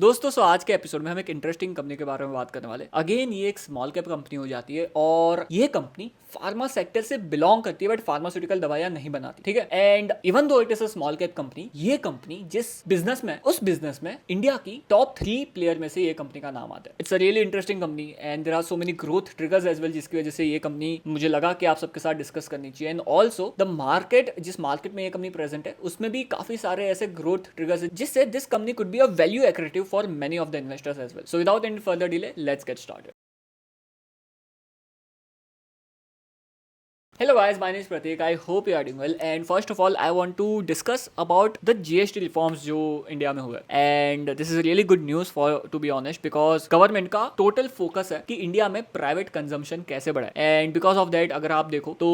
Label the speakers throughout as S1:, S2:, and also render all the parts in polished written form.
S1: दोस्तों सो आज के एपिसोड में हम एक इंटरेस्टिंग कंपनी के बारे में बात करने वाले। अगेन ये एक स्मॉल कैप कंपनी हो जाती है और ये कंपनी फार्मा सेक्टर से बिलोंग करती है बट फार्मास्यूटिकल दवाइयां नहीं बनाती, ठीक है। And even though it is a small cap company, ये कंपनी जिस बिजनेस में उस बिजनेस में इंडिया की टॉप 3 प्लेयर में से ये कंपनी का नाम आता है। It's a really interesting company and there are so many growth triggers as well, जिसकी वजह से ये कंपनी मुझे लगा कि आप सबके साथ डिस्कस करनी चाहिए। एंड ऑल्सो द मार्केट, जिस मार्केट में ये कंपनी प्रेजेंट है उसमें भी काफी सारे ऐसे ग्रोथ ट्रिगर्स है जिससे this company could be a value accretive for many of the investors as well. So without any further delay, let's get started. Hello guys, my name is Pratik. I hope you are doing well. And first of all, I want to discuss about the GST reforms जो India में हुए. And this is really good news for to be honest because government का total focus है कि India में private consumption कैसे बढ़ाए. And because of that, अगर आप देखो तो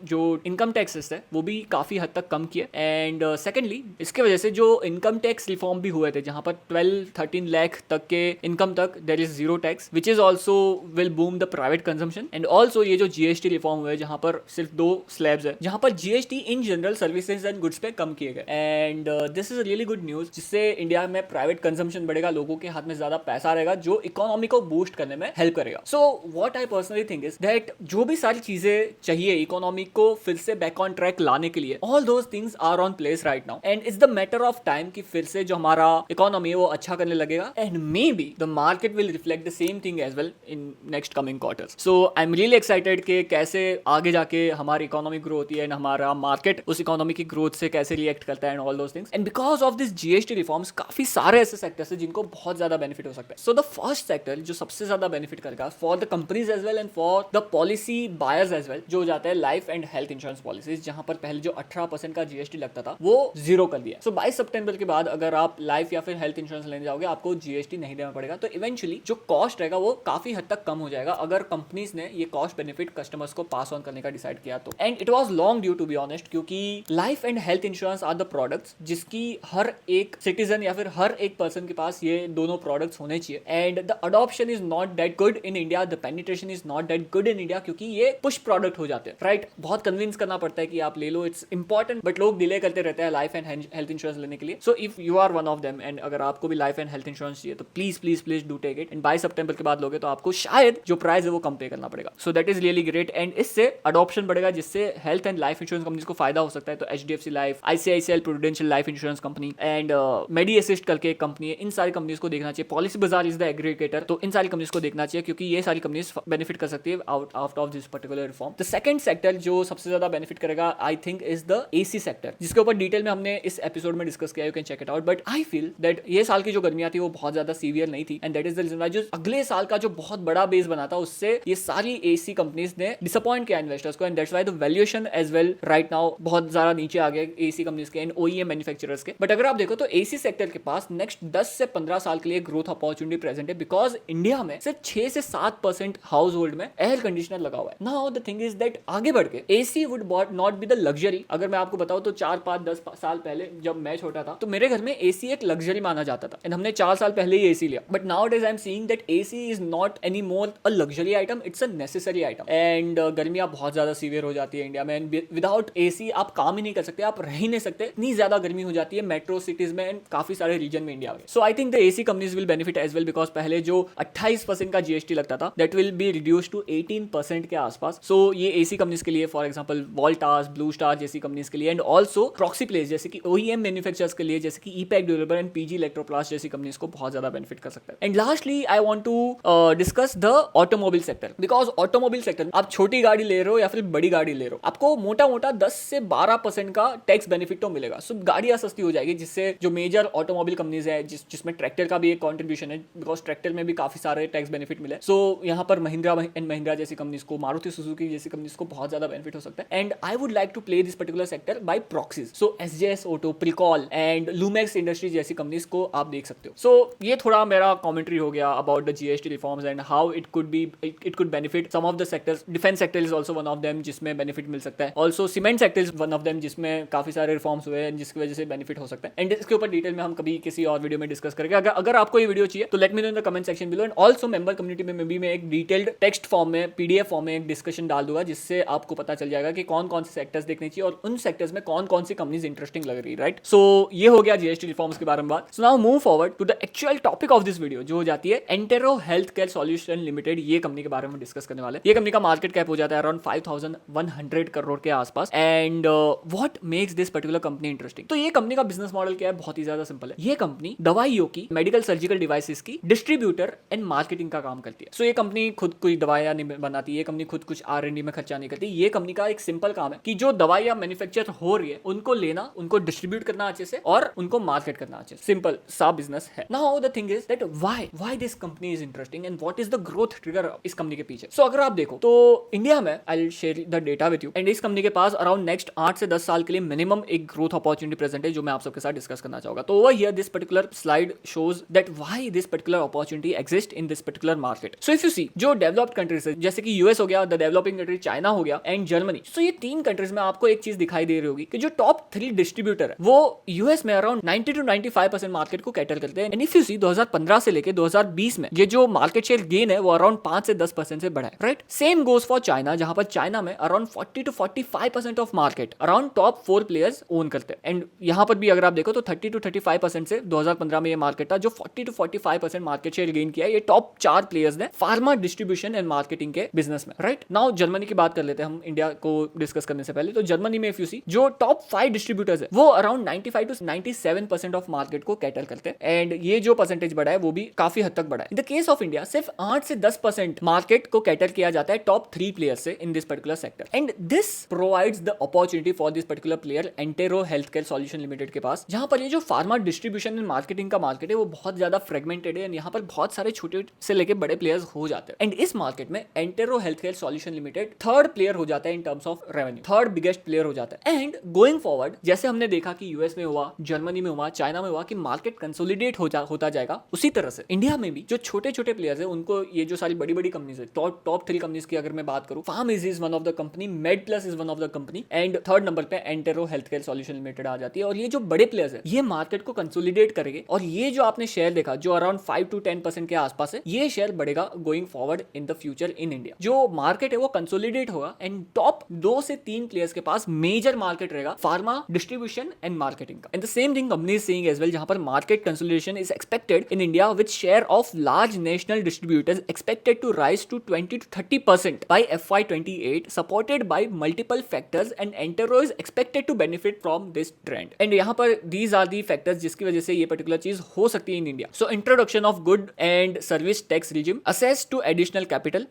S1: जो income taxes है वो भी काफी हद तक कम किए. And secondly, इसके वजह से जो income tax reform भी हुए थे जहाँ पर 12-13 लाख तक के income तक there is zero tax, which is also will boom the private consumption. And also ये जो GST reform हुए जहाँ पर सिर्फ 2 स्लैब्स है जहां पर GST in general services and goods पे कम किए गए. And this is really good news, जिससे इंडिया में प्राइवेट कंजम्पशन बढ़ेगा, लोगों के हाथ में ज्यादा पैसा रहेगा जो इकोनॉमी को बूस्ट करने में हेल्प करेगा. So what I personally think is that जो भी सारी चीजें चाहिए इकोनॉमी को फिर से बैक ऑन ट्रैक लाने के लिए, all those things are on place right now and it's the matter of time कि फिर से जो हमारा इकोनॉमी है वो अच्छा करने लगेगा. And maybe the market will reflect the same thing as well in next coming quarters. So I am really excited कि कैसे आगे जाके हमारी इकोनॉमी ग्रो होती है एंड हमारा मार्केट उस इकोनॉमी की ग्रोथ से कैसे रिएक्ट करता है and all those things. And because of this GST reforms काफी सारे ऐसे सेक्टर्स हैं जिनको बहुत ज्यादा बेनिफिट हो सकता है. सो द फर्स्ट सेक्टर जो सबसे ज्यादा बेनिफिट करेगा for the companies as well and for the policy buyers as well, जो हो जाता है life and health insurance policies, जहां पर पहले जो 18% का जीएसटी लगता था वो जीरो कर दिया. सो 22 सितंबर के बाद अगर आप लाइफ या फिर हेल्थ इंश्योरेंस लेने जाओगे आपको जीएसटी नहीं देना पड़ेगा. तो इवेंचुअली जो कॉस्ट रहेगा वो काफी हद तक कम हो जाएगा अगर कंपनीज ने ये कॉस्ट बेनिफिट कस्टमर्स को पास ऑन करने का डिसाइड किया तो. And it was long due to be honest, क्योंकि life and health insurance are the products जिसकी हर एक सिटीजन या फिर हर एक पर्सन के पास ये दोनों प्रोडक्ट्स होने चाहिए. And the adoption is not that good in India, the penetration is not that good in India, क्योंकि ये पुश प्रोडक्ट हो जाते हैं, राइट. बहुत कन्विंस करना पड़ता है कि आप ले लो, इट्स इंपॉर्टेंट, बट लोग डिले करते रहते हैं लाइफ एंड हेल्थ इंश्योरेंस लेने के लिए. So if you are one of them and अगर आपको भी लाइफ एंड हेल्थ इंश्योरेंस चाहिए तो please please please do take it. And 22 सितंबर के बाद लोगे तो आपको शायद जो प्राइस है वो कम पे करना पड़ेगा. So that is really great and इससे अडॉप्शन बढ़ेगा जिससे health and life insurance companies को फायदा हो सकता है. तो HDFC life, ICICI Prudential life insurance company and Medi Assist करके एक कंपनी है, इन सारी कंपनीज को देखना चाहिए. पॉलिसी बाजार इज द एग्रीगेटर, तो इन सारी कंपनीज को देखना चाहिए क्योंकि ये सारी कंपनीज बेनिफिट कर सकती है out of this particular reform. The second sector जो सबसे ज्यादा बेनिफिट करेगा I think is the AC sector, जिसके ऊपर डिटेल में हमने इस एपिसोड में डिस्कस किया, you can check it out. But I feel that ये साल की जो गर्मियां थी वो बहुत ज्यादा सीवियर नहीं थी and that is the reason why जो अगले साल का जो बहुत बड़ा बेस बना था उससे ये सारी एसी कंपनीज ने डिसअपॉइंट किया इन्वेस्टर्स को. And that's why the valuation as well right now बहुत ज्यादा नीचे आ गया एसी कंपनीज के एंड ओईएम मैन्युफैक्चरर्स के. बट अगर आप देखो तो एसी सेक्टर के पास नेक्स्ट 10 से 15 साल के लिए ग्रोथ अपॉर्चुनिटी प्रेजेंट है बिकॉज इंडिया में सिर्फ 6 से 7% हाउस होल्ड में एयर कंडीशनर लगा हुआ है. Now the thing is that आगे बढ़ के AC would not be the luxury. अगर मैं आपको बताऊं तो 4-5-10 साल पहले जब मैं छोटा था तो मेरे घर में एसी एक लग्जरी माना जाता था एंड हमने 4 साल पहले ही एसी लिया. But now days I am seeing that AC is not any more a luxury item, it's a necessary item. And गर्मियां बहुत ज्यादा सीवियर हो जाती है इंडिया में एंड विदाउट एसी आप काम ही नहीं कर सकते, आप रह ही नहीं सकते, इतनी ज्यादा गर्मी हो जाती है मेट्रो सिटीज में एंड काफी सारे रीजन में इंडिया में. So I think the AC companies will benefit as well because पहले जो 28% का जीएसटी लगता था that will be reduce to 18% के आसपास. सो ये एसी कंपनीज के लिए, for example Voltas, Blue Star जैसी कंपनीज के लिए एंड ऑल्सो प्रॉक्सी प्लेस जैसे कि ओईएम मैन्युफैक्चरर्स के लिए जैसे कि EPACK developer and PG Electroplast जैसी कंपनीज को बहुत ज्यादा बेनिफिट कर सकता है. And lastly I want to discuss the automobile sector because automobile sector आप छोटी गाड़ी ले रहे हो या फिर बड़ी गाड़ी ले रहे हो, आपको मोटा मोटा 10 से 12% का टैक्स बेनिफिट तो मिलेगा. सो गाड़ियां सस्ती हो जाएगी जिससे जो मेजर ऑटोमोबाइल कंपनीज है जिसमें ट्रैक्टर का भी एक कंट्रीब्यूशन है बिकॉज ट्रैक्टर में भी काफी सारे टैक्स बेनिफिट मिले. सो यहाँ पर महिंद्रा एंड महिंद्रा जैसी कंपनीज को, मारुति सुजुकी जैसी कंपनीज को बहुत ज्यादा बेनिफिट हो सकता है. And I would like to play this particular sector by proxies. So SJS Auto, Pricol and Lumax industries जैसी कंपनीज को आप देख सकते हो. सो ये थोड़ा मेरा कमेंट्री हो गया about the GST reforms and how it could benefit some of the sectors. Defence sector is also one of them, them जिसमें बेनिफिट मिल सकता है. Also cement sector is one of them जिसमें काफी सारे रिफॉर्म्स हुए हैं जिसकी वजह से बेनिफिट हो सकता है. एंड इसके ऊपर डिटेल में हम कभी किसी और वीडियो में डिस्कस करेंगे. अगर आपको ये वीडियो चाहिए तो let me know in the comment section below. And also member community में भी मैं एक डिटेल्ड टेक्स्ट फॉर्म में पीडीएफ फॉर्म में एक डिस्कशन डाल दूंगा जिससे आपको पता चल जाएगा कि कौन कौन से सेक्टर्स देखने चाहिए और उन सेक्टर्स में कौन कौन सी कंपनीज इंटरेस्टिंग लग रही है. राइट, सो ये हो गया जीएसटी रिफॉर्म्स के बारे में बात. So now move forward to the actual topic of this video जो हो जाती है Entero health care solution limited. ये कंपनी के बारे में डिस्कस करने वाले. ये कंपनी का मार्केट कैप हो जाता है अराउंड 5100 करोड़ के आसपास. And what makes this particular company interesting? तो ये कंपनी का बिजनेस मॉडल क्या है? बहुत ही ज्यादा सिंपल है. ये कंपनी दवाइयों की, मेडिकल सर्जिकल डिवाइसेस की डिस्ट्रीब्यूटर एंड मार्केटिंग का काम करती है. सो ये कंपनी खुद कोई दवाइयां नहीं बनाती. ये कंपनी खुद कुछ R&D में खर्चा नहीं करती. ये कंपनी का एक सिंपल काम है कि जो दवाइयां मैन्युफैक्चर हो रही है उनको लेना, उनको डिस्ट्रीब्यूट करना अच्छे से और उनको मार्केट करना अच्छे से. सिंपल सा बिजनेस है. Now the thing is that why this company is interesting and what is the growth trigger इस कंपनी के पीछे. सो अगर आप देखो तो इंडिया में I will share the data with you. And इस कंपनी के पास अराउंड नेक्स्ट 8 से 10 साल के लिए मिनिमम एक ग्रोथ अपॉर्चुनिटी प्रेजेंट है जो मैं आप सबके साथ डिस्कस करना चाहूंगा. तो over here this particular slide shows that why this particular opportunity exist in this particular market. So if you see जो डेवलप्ड कंट्रीज है जैसे कि यूएस हो गया, द डेवलपिंग कंट्री चाइना हो गया एंड जर्मनी. सो ये 3 कंट्रीज में आपको एक चीज दिखाई दे रही होगी कि जो टॉप 3 डिस्ट्रीब्यूटर है वो यूएस में अराउंड 90 to 95% मार्केट को कैटर करते हैं. एंड इफ यू सी 2015 से लेके 2020 में ये जो मार्केट शेयर गेन है वो अराउंड 5 से 10% से बढ़ा है. Right, same goes for China जहां पर चाइना में around 40 to 45% of market around top 4 players own करते हैं. एंड यहां पर भी अगर आप देखो तो 30 to 35% से 2015 में ये मार्केट था जो 40 to 45% मार्केट शेयर गेन किया है. ये टॉप 4 प्लेयर्स ने फार्मा डिस्ट्रीब्यूशन एंड मार्केटिंग के बिजनेस में. राइट, नाउ जर्मनी की बात कर लेते हैं हम इंडिया को डिस्कस करने से पहले. तो जर्मनी में इफ यू सी जो टॉप 5 डिस्ट्रीब्यूटर्स है वो अराउंड 95 to 97% ऑफ मार्केट को कैटर करते हैं. एंड ये जो परसेंटेज बढ़ा है वो भी काफी हद तक बढ़ा है. इन द केस ऑफ इंडिया सिर्फ 8 से 10% मार्केट को कैटर किया जाता है टॉप 3 प्लेयर्स से in this particular sector. And this provides the opportunity for this particular player Entero health care solution limited के पास, जहां पर ये जो फार्मा डिस्ट्रीब्यूशन एंड मार्केटिंग का मार्केट है वो बहुत ज्यादा फ्रेगमेंटेड है. एंड यहाँ पर बहुत सारे छोटे से लेके बड़े प्लेयर्स हो जाते हैं. एंड इस मार्केट में Entero health care solution limited third player हो जाता है in terms of revenue. Third biggest player हो जाता है. एंड गोइंग फॉरवर्ड जैसे हमने देखा कि यूएस में हुआ, जर्मनी में हुआ, चाइना में हुआ कि मार्केट कंसोलिडेट होता जाएगा, उसी तरह से इंडिया में भी जो छोटे छोटे प्लेयर्स है उनको ये जो सारी बड़ी बड़ी कंपनीज है, टॉप 3 कंपनीज की अगर मैं बात करूं, PharmEasy is one of the company, MedPlus is one of the company and third number पे Entero health care solution limited आ जाती है. और ये जो बड़े प्लेयर्स है ये मार्केट को कंसोलिडेट करेंगे. और ये जो आपने शेयर देखा जो अराउंड 5 to 10% के आसपास है, ये शेयर बढ़ेगा going forward in the future in India. जो मार्केट है वो कंसोलिडेट होगा एंड टॉप 2 से 3 प्लेयर्स के पास मेजर मार्केट रहेगा फार्मा डिस्ट्रीब्यूशन एंड मार्केटिंग का. And the same thing company is saying as well, जहां पर market consolidation is expected in India with share of large national distributors expected to rise to 20 to 30% by FY28 supported by multiple factors and Entero is expected to benefit from this trend. And यहाँ पर these are the factors जिसकी वजह से ये particular चीज हो सकती है in India. So introduction of good and service tax regime, access to additional capital,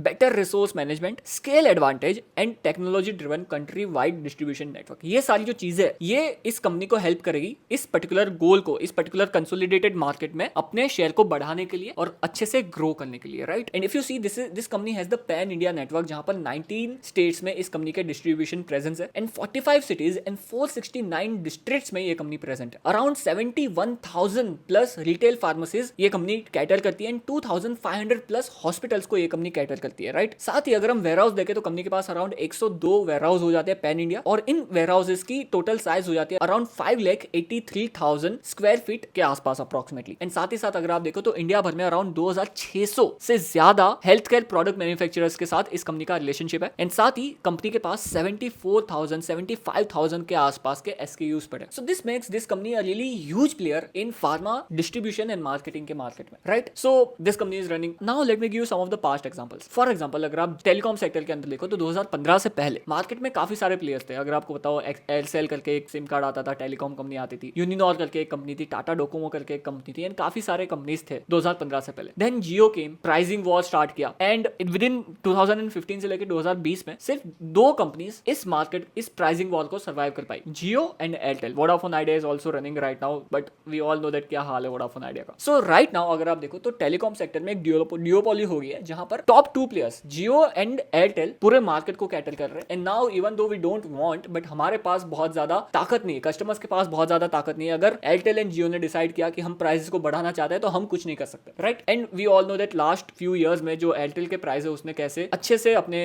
S1: better resource management, scale advantage and technology driven country wide distribution network. ये सारी जो चीजें है ये इस कंपनी को हेल्प करेगी इस पर्टिकुलर गोल को, इस पर्टिकुलर कंसोलिडेटेड मार्केट में अपने शेयर को बढ़ाने के लिए और अच्छे से ग्रो करने के लिए. Right, and if you see this company has the pan India network जहां पर 19 स्टेट्स में इस कंपनी के डिस्ट्रीब्यूशन प्रेजेंस है एंड 45 सिटीज एंड 469 डिस्ट्रिक्ट्स में ये कंपनी प्रेजेंट है. अराउंड 71,000 प्लस रिटेल फार्मेसीज ये कंपनी कैटर करती है एंड 2,500 प्लस हॉस्पिटल्स को ये कंपनी कैटर करती है. राइट, साथ ही अगर हम वेयरहाउस देखें तो कंपनी के पास अराउंड 102 वेयरहाउस हो जाते हैं पैन इंडिया और इन वेयरहाउसेस की टोटल साइज हो जाती है अराउंड 5,83,000 स्क्वायर फीट के आसपास अप्रोक्सीमेटली. एंड साथ ही साथ अगर आप देखो तो इंडिया भर में अराउंड 2,600 से ज्यादा हेल्थ केयर प्रोडक्ट मैन्युफैक्चरर्स के साथ इस कंपनी का रिलेशनशिप है. एंड साथ ही कंपनी के पास 75,000 के आसपास के SKUs पड़े. So this makes this company a really huge player in pharma distribution and marketing के मार्केट में. Right, so this company is running. Now let me give you some of the past examples. For example अगर आप telecom sector के अंदर देखो तो 2015 से पहले मार्केट में काफी सारे प्लेयर्स थे. अगर आपको बताओ एयरसेल करके एक सिम कार्ड आता था, टेलीकॉम कंपनी आती थी, यूनिनॉर करके एक कंपनी थी, टाटा डोकोमो करके एक कंपनी थी एंड काफी सारे कंपनीज थे 2015 से पहले. देन जियो केम, प्राइसिंग वॉर स्टार्ट किया एंड विद इन 2015 से लेकर 2020 में सिर्फ 2 कंपनीज इस मार्केट, इस प्राइसिंग वॉर को सर्वाइव कर पाई, Jio and Airtel. Vodafone Idea is also running right now but we all know that क्या हाल है वोडाफोन आइडिया का. सो राइट नाउ अगर आप देखो तो टेलीकॉम सेक्टर में एक डियोपोली हो गई है जहां पर top 2 players Jio and Airtel पूरे मार्केट को कैटर कर रहे हैं. And now even though we don't want but हमारे पास बहुत ज्यादा ताकत नहीं है, कस्टमर्स के पास बहुत ज्यादा ताकत नहीं है. अगर एयरटेल एंड जियो ने डिसाइड किया कि हम प्राइसेस को बढ़ाना चाहते हैं तो हम कुछ नहीं कर सकते. Right, and we all know that last few years में जो एयरटेल के प्राइस है उसने कैसे अच्छे से अपने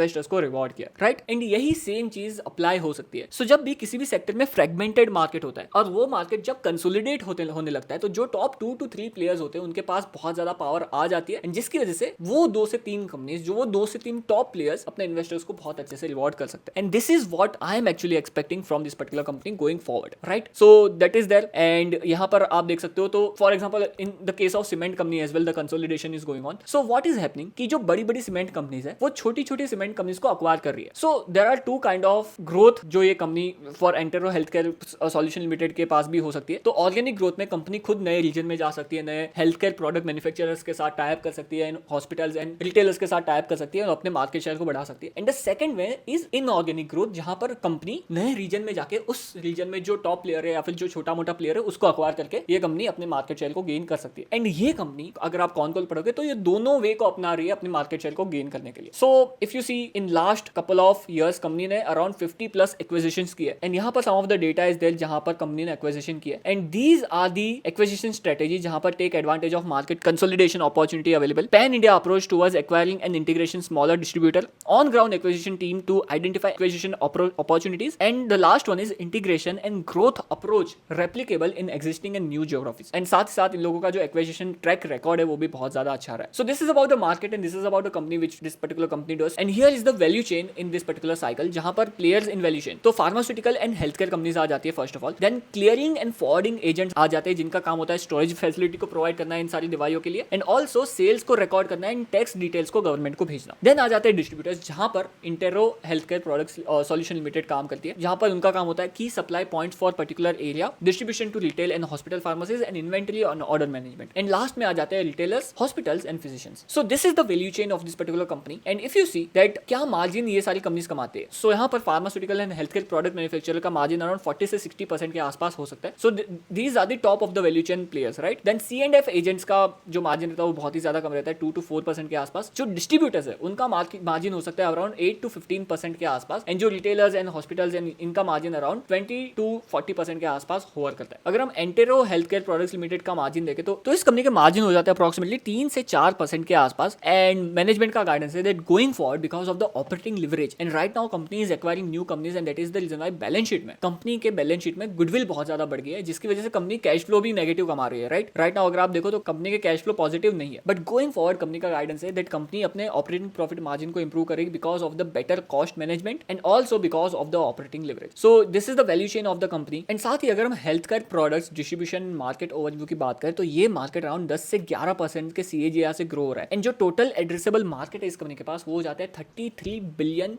S1: इन्वेस्टर्स को रिवॉर्ड किया, राइट। एंड यही सेम चीज अप्लाई हो सकती है। सो जब भी किसी भी सेक्टर में फ्रेगमेंटेड मार्केट होता है और वो मार्केट जब कंसोलिडेट होने लगता है, तो जो टॉप 2 to 3 प्लेयर्स होते हैं उनके पास बहुत ज्यादा पावर आ जाती है, एंड जिसकी वजह से वो 2 से 3 कंपनीज, जो वो 2 से 3 टॉप प्लेयर्स अपने इन्वेस्टर्स को बहुत अच्छे से रिवॉर्ड कर सकते हैं। And this is what I am actually expecting from this particular company going forward, right. So that is there. And यहाँ पर आप देख सकते हो, तो for example in the case of cement company as well the consolidation is going on. So what is happening कि जो बड़ी बड़ी सीमेंट कंपनीज है वो छोटी छोटी सीमेंट कंपनीज को अक्वायर कर रही है। So there are two kind of growth जो ये company for Entero health care solution limited के पास भी हो सकती है। तो ऑर्गेनिक ग्रोथ में कंपनी खुद नए रीजन में जा सकती है, नए हेल्थ केयर प्रोडक्ट मैन्युफैक्चरर्स के साथ टाइप कर सकती है, हॉस्पिटल्स एंड रिटेलर्स के साथ टाइप कर सकती है और अपने मार्केट शेयर को बढ़ा सकती है। And the second way is inorganic growth, जहां पर कंपनी नए रीजन में जाके उस रीजन में जो टॉप प्लेयर है या फिर जो छोटा मोटा प्लेयर है उसको अक्वायर करके ये कंपनी अपने मार्केट शेयर को गेन कर सकती है। एंड ये कंपनी अगर आप कॉन कॉल पढ़ोगे तो ये दोनों वे को अपना रही है अपने मार्केट शेयर को गेन करने के लिए। So if you see in last couple of years company ने अराउंड 50 प्लस एक्विजिशंस की है। एंड यहाँ पर some of the data is there जहां पर कंपनी ने एक्विजिशन किया। And these are the acquisition strategy जहां पर take advantage of market consolidation opportunity available, pan India approach towards acquiring and integration smaller distributor, on ground acquisition team to identify acquisition opportunities, and the last one is integration and growth approach replicable in existing and new geographies। and साथ ही साथ इन लोगों का जो acquisition track record है वो भी बहुत ज्यादा अच्छा रहा है। so this is about the market and this is about the company which this particular company does, and here is the value chain in this particular cycle जहां पर players in value chain तो pharmaceutical and healthcare companies आ जाती है first of all, then clearing and forwarding agents आ जाते हैं जिनका काम होता है storage facility को provide करना है इन सारी दवाइयों के लिए, and also sales को record करना है, and tax details को government को भेजना। then आ जाते हैं distributors जहां पर intero healthcare products solution limited काम करती है, जहां पर उनका काम होता है की supply points for particular area, distribution to retail and hospital pharmacies and inventory on order management, and last में आ जाते हैं retailers, hospitals and physicians. So this is the value chain of this particular company. And if you see that क्या margin ये सारी companies कमाते हैं, so यहाँ पर pharmaceutical and healthcare product manufacturer का मार्जिन अराउंड 40 से 60% के आसपास हो सकता है। So these are the top of the value chain players, right. Then C&F agents का जो मार्जिन रहता है वो बहुत ही ज्यादा कम रहता है, 2 to 4% के आसपास। जो डिस्ट्रीब्यूटर्स है उनका मार्जिन हो सकता है अराउंड 8 to 15% के आसपास, एंड जो रिटेलर्स एंड हॉस्पिटल्स एंड इनका मार्जिन अराउंड 20 to 40% के आसपास होवर करता है। अगर हम एंटेरो हेल्थकेयर प्रोडक्ट्स लिमिटेड का मार्जिन देखें तो इस कंपनी के मार्जिन हो जाता है अप्रोक्सीमेटली 3 से 4% के आसपास, एंड मैनेजमेंट का गाइडेंस है that going forward because of the operating leverage, and right now company is acquiring new companies, and that is the reason why balance sheet में कंपनी के बैलेंस शीट में goodwill बहुत ज्यादा बढ़ गई है, जिसकी वजह से कंपनी कैश फ्लो भी नेगेटिव कमा रही है, राइट नाउ अगर आप देखो तो कंपनी के कैश फ्लो पॉजिटिव नहीं है, बट गोइंग फॉरवर्ड कंपनी का गाइडेंस है दैट कंपनी अपने ऑपरेटिंग प्रॉफिट मार्जिन को इंप्रूव करेगी because of the better cost management and also because of the operating leverage. So this is the value chain of the company. And साथ ही अगर हम health care products distribution market overview की बात करें तो ये मार्केट अराउंड 10 से 11% के CAGR से ग्रो हो रहा है, एंड जो टोटल एड्रेसेबल मार्केट है इस कंपनी के पास वो हो जाता है $33 बिलियन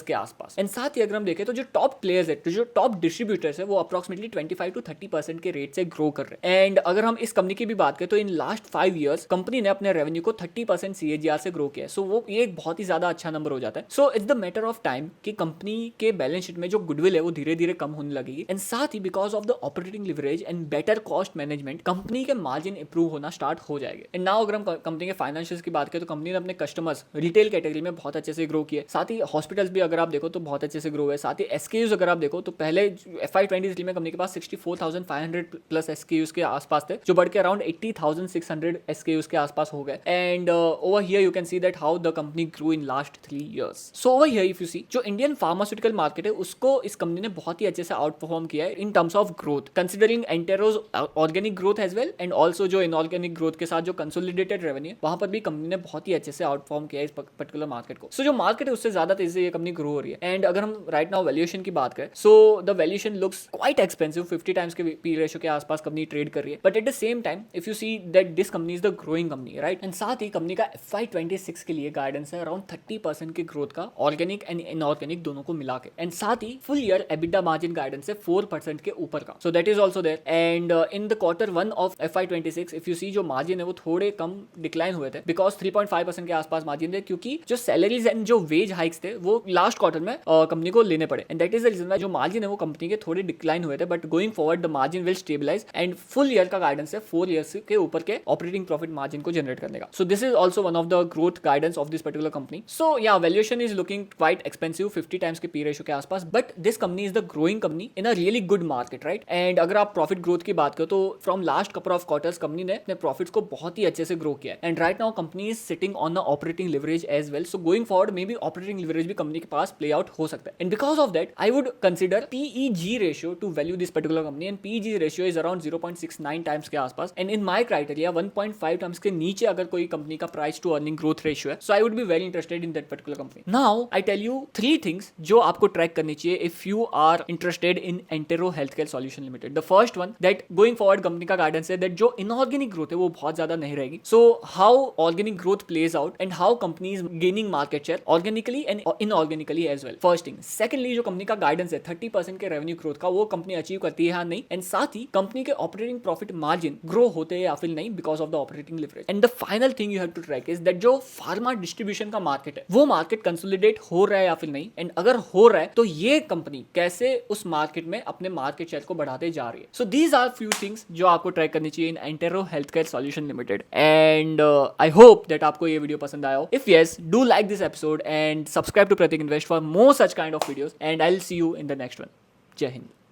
S1: के आसपास। एंड साथ ही अगर हम देखें तो जो टॉप प्लेयर्स है, तो जो टॉप डिस्ट्रीब्यूटर्स है वो अप्रोक्सीमेटली 25 to 30% के रेट से ग्रो कर रहे हैं। एंड अगर हम इस कंपनी की भी बात करें तो इन लास्ट 5 ईयर्स कंपनी ने अपने रेवेन्यू को 30% CAGR से ग्रो किया है। सो वो ये एक बहुत ही ज्यादा अच्छा नंबर हो जाता है। So it's the matter of time कि कंपनी के बैलेंस शीट में जो गुडविल है वो धीरे धीरे कम होने लगेगी, एंड साथ ही because of the operating leverage and better cost management company के मार्जिन इंप्रूव होना स्टार्ट हो जाएंगे। एंड नाउ अगर हम कंपनी के फाइनेंशियल्स की बात करें तो कंपनी ने अपने कस्टमर्स रिटेल कैटेगरी में बहुत अच्छे से ग्रो किए, साथ ही हॉस्पिटल्स भी अगर आप देखो तो बहुत अच्छे से ग्रो है, साथ ही SKUs अगर आप देखो तो पहले FY23 में कंपनी के पास 64,500 प्लस SKUs के आसपास थे, जो बढ़ के अराउंड 80,600 SKUs के आसपास हो गए। And over here you can see that how the company grow in last 3 years. So over here if you see जो इंडियन फार्मास्यूटिकल मार्केट है उसको इस कंपनी ने बहुत ही अच्छे से आउट परफॉर्म किया है in terms of growth, considering Entero's organic growth as well, and also जो इनऑर्गेनिक ग्रोथ के साथ जो कंसोलिडेटेड रेवेन्यू है वहां पर भी कंपनी ने बहुत ही अच्छे से आउट परफॉर्म किया है इस पर्टिकुलर मार्केट को। सो जो मार्केट है उससे ज्यादा तेजी से ये कंपनी ग्रो हो रही है। एंड अगर हम राइट नाउ वैल्यूएशन की बात करें so the valuation looks quite expensive, 50 times के पी रेशियो के आसपास कंपनी ट्रेड कर रही है, but at the same time if you see that this company is the growing company, right. And साथ ही कंपनी का FY26 के लिए गाइडेंस है अराउंड 30% के ग्रोथ का, ऑर्गेनिक एंड इनऑर्गेनिक दोनों को मिला के, एंड साथ ही full year EBITDA margin guidance है 4% के ऊपर का। So that is also there. And in the Q1 of FY26 if you see जो मार्जिन है वो थोड़े कम डिक्लाइन हुए थे बिकॉज 3.5% के आसपास मार्जिन थे, क्योंकि जो सैलरीज एंड जो वेज हाइक्स थे वो लास्ट क्वार्टर में कंपनी को लेने पड़े, and that is the reason जो मार्जिन है वो कंपनी के थोड़े डिक्लाइन हुए थे, but going forward the margin will stabilize, and full year का गाइडेंस है 4 ईयर्स के ऊपर के ऑपरेटिंग प्रॉफिट मार्जिन को जनरेट करने का। So this is also one of the growth guidance of this particular company. सो या valuation is looking quite expensive, 50 times के पी रेशियो के आसपास, but this company is the growing company in a really good market, right. And अगर आप profit growth की बात करो तो from last couple of quarters company ने अपने प्रॉफिट्स को बहुत ही अच्छे से ग्रो किया है, and right now company is sitting on the operating leverage as well. So going forward maybe operating leverage भी कंपनी के पास प्ले आउट हो सकता है. And because of that I would consider PEG ratio to value this particular company. And PEG ratio is around 0.69 times के आसपास. And in my criteria 1.5 times के नीचे अगर कोई कंपनी का price to earning growth ratio है, so I would be very interested in that particular company. Now I tell you 3 things जो आपको ट्रैक करनी चाहिए if you are interested in Entero healthcare solution limited. The first one that going forward company का guidance है that जो inorganic growth है वो बहुत ज्यादा नहीं रहेगी. So how organic growth plays out and how company's gaining market share organically and inorganically as well. First thing. Secondly, जो कंपनी का गाइडेंस है 30% के रेवेन्यू ग्रोथ का, वो कंपनी अचीव करती है या नहीं. एंड साथ ही कंपनी के ऑपरेटिंग प्रॉफिट मार्जिन ग्रो होते हैं या फिर नहीं because of the operating leverage. And the final thing you have to track is that जो फार्मा डिस्ट्रीब्यूशन का मार्केट है वो मार्केट कंसोलिडेट हो रहा है या फिर नहीं. एंड अगर हो रहा है तो ये कंपनी कैसे उस मार्केट में अपने मार्केट शेयर को बढ़ाते जा रही है. So these are few things जो आपको ट्रैक करनी चाहिए in Entero healthcare solution limited. And I hope that आपको ये वीडियो पसंद आया हो. If yes, do like this episode and subscribe to Pratik Invest for more such kind of videos, and I'll see you in the next one. Jai Hind.